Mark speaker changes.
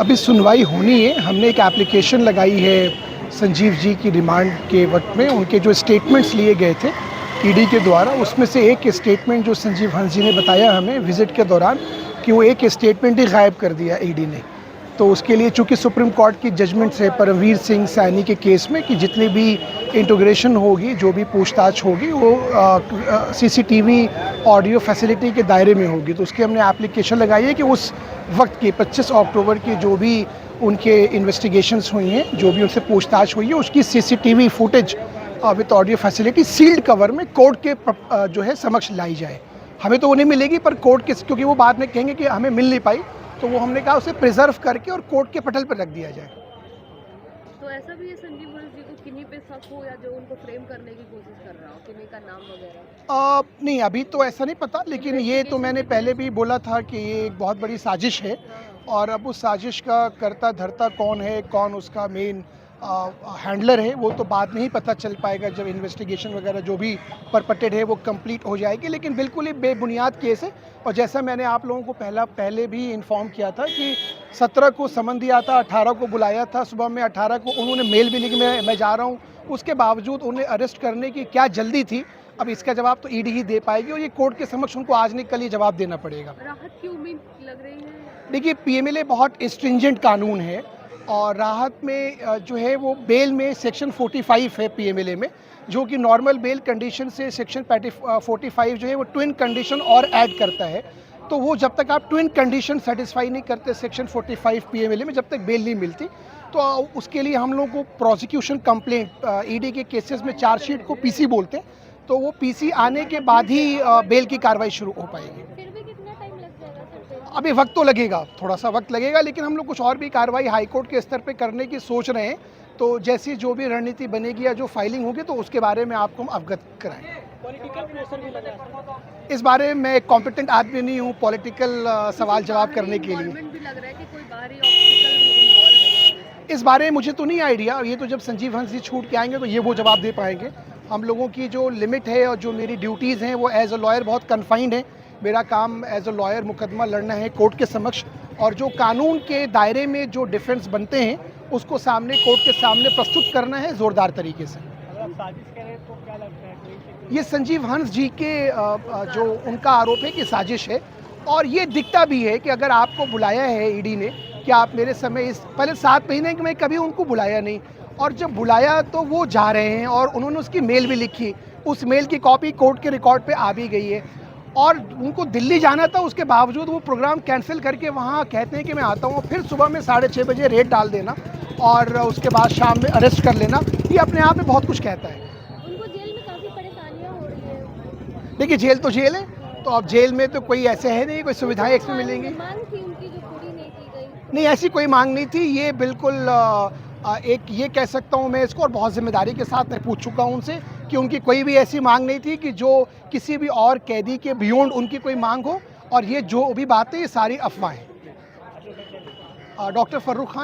Speaker 1: अभी सुनवाई होनी है। हमने एक एप्लीकेशन लगाई है संजीव जी की रिमांड के वक्त में। उनके जो स्टेटमेंट्स लिए गए थे ईडी के द्वारा, उसमें से एक स्टेटमेंट जो संजीव हंस जी ने बताया हमें विज़िट के दौरान कि वो एक स्टेटमेंट ही गायब कर दिया ईडी ने। तो उसके लिए चूँकि सुप्रीम कोर्ट की जजमेंट्स है परमवीर सिंह सैनी के केस में कि जितनी भी इंटीग्रेशन होगी, जो भी पूछताछ होगी, वो सीसीटीवी ऑडियो फैसिलिटी के दायरे में होगी। तो उसकी हमने एप्लीकेशन लगाई है कि उस वक्त की 25 अक्टूबर की जो भी उनके इन्वेस्टिगेशंस हुई हैं, जो भी उनसे पूछताछ हुई है, उसकी CCTV footage with audio facility sealed cover में कोर्ट के जो है समक्ष लाई जाए। हमें तो वो नहीं मिलेगी, पर कोर्ट के, क्योंकि वो बाद में कहेंगे कि हमें मिल नहीं पाई, तो वो हमने कहा उसे प्रिजर्व करके और कोर्ट के पटल पर रख दिया जाए।
Speaker 2: तो ऐसा भी है संजीव हंस जी को किन्हीं पे शक हो या जो उनको फ्रेम करने की कोशिश कर रहा हो, किन्हीं का नाम वगैरह?
Speaker 1: नहीं, अभी तो ऐसा नहीं पता, लेकिन ये तो मैंने पहले भी बोला था कि ये एक बहुत बड़ी साजिश है। और अब उस साजिश का करता धरता कौन है, कौन उसका मेन हैंडलर है, वो तो बाद में ही पता चल पाएगा जब इन्वेस्टिगेशन वगैरह जो भी परपटेड है वो कंप्लीट हो जाएगी। लेकिन बिल्कुल ही बेबुनियाद केस है। और जैसा मैंने आप लोगों को पहले भी इन्फॉर्म किया था कि 17 को समन दिया था, 18 को बुलाया था, सुबह में 18 को उन्होंने मेल भी लिखी मैं जा रहा हूँ। उसके बावजूद उन्हें अरेस्ट करने की क्या जल्दी थी, अब इसका जवाब तो ईडी ही दे पाएगी और ये कोर्ट के समक्ष उनको आज नहीं कल ही जवाब देना पड़ेगा।
Speaker 2: राहत की उम्मीद लग रही है?
Speaker 1: देखिए, पीएमएलए बहुत स्ट्रिंजेंट कानून है और राहत में जो है वो बेल में सेक्शन 45 है पीएमएलए में, जो कि नॉर्मल बेल कंडीशन से सेक्शन 45 जो है वो ट्विन कंडीशन और ऐड करता है। तो वो जब तक आप ट्विन कंडीशन सेटिस्फाई नहीं करते सेक्शन 45 पीएमएलए में, जब तक बेल नहीं मिलती, तो उसके लिए हम लोग को प्रोसिक्यूशन कंप्लेंट ईडी के केसेस में चार्जशीट को पीसी बोलते हैं, तो वो पीसी आने के बाद ही बेल की कार्रवाई शुरू हो पाएगी।
Speaker 2: फिर भी कितना टाइम लग जाएगा सर?
Speaker 1: अभी वक्त तो लगेगा, थोड़ा सा वक्त लगेगा, लेकिन हम लोग कुछ और भी कार्रवाई हाईकोर्ट के स्तर पे करने की सोच रहे हैं। तो जैसी जो भी रणनीति बनेगी या जो फाइलिंग होगी, तो उसके बारे में आपको हम अवगत कराएंगे।
Speaker 3: पॉलिटिकल प्रेशर भी लगा है।
Speaker 1: इस बारे में मैं कॉम्पिटेंट आदमी नहीं हूँ पॉलिटिकल सवाल जवाब करने के लिए।
Speaker 2: इन्वॉल्वमेंट भी लग रहा है कि कोई बाहरी ऑब्स्टिकल भी इन्वॉल्व है।
Speaker 1: इस बारे में मुझे तो नहीं आइडिया, ये तो जब संजीव हंस जी छूट के आएंगे तो ये वो जवाब दे पाएंगे। हम लोगों की जो लिमिट है और जो मेरी ड्यूटीज़ हैं वो एज अ लॉयर बहुत कन्फाइंड है। मेरा काम एज अ लॉयर मुकदमा लड़ना है कोर्ट के समक्ष, और जो कानून के दायरे में जो डिफेंस बनते हैं उसको सामने कोर्ट के सामने प्रस्तुत करना है ज़ोरदार तरीके से।
Speaker 3: अगर आप साजिश करें तो क्या लगता है कोई?
Speaker 1: ये संजीव हंस जी के जो उनका आरोप है कि साजिश है, और ये दिखता भी है कि अगर आपको बुलाया है ईडी ने कि आप मेरे समय इस पहले 7 महीने में कभी उनको बुलाया नहीं, और जब बुलाया तो वो जा रहे हैं और उन्होंने उसकी मेल भी लिखी, उस मेल की कॉपी कोर्ट के रिकॉर्ड पे आ भी गई है। और उनको दिल्ली जाना था, उसके बावजूद वो प्रोग्राम कैंसिल करके वहाँ कहते हैं कि मैं आता हूँ, फिर सुबह में 6:30 बजे रेड डाल देना और उसके बाद शाम में अरेस्ट कर लेना, ये अपने आप में बहुत कुछ कहता है।
Speaker 2: उनको जेल में काफी परेशानियां हो रही है।
Speaker 1: देखिए, जेल तो जेल है, तो अब जेल में तो कोई ऐसे है नहीं, कोई सुविधाएं इसमें मिलेंगी।
Speaker 2: मांग थी उनकी जो पूरी नहीं की गई।
Speaker 1: नहीं, ऐसी कोई मांग नहीं थी। ये बिल्कुल एक ये कह सकता हूँ मैं इसको, और बहुत जिम्मेदारी के साथ मैं पूछ चुका हूँ उनसे कि उनकी कोई भी ऐसी मांग नहीं थी कि जो किसी भी और कैदी के बियॉन्ड उनकी कोई मांग हो, और ये जो भी बातें ये सारी अफवाहें। डॉक्टर फर्रुख खान।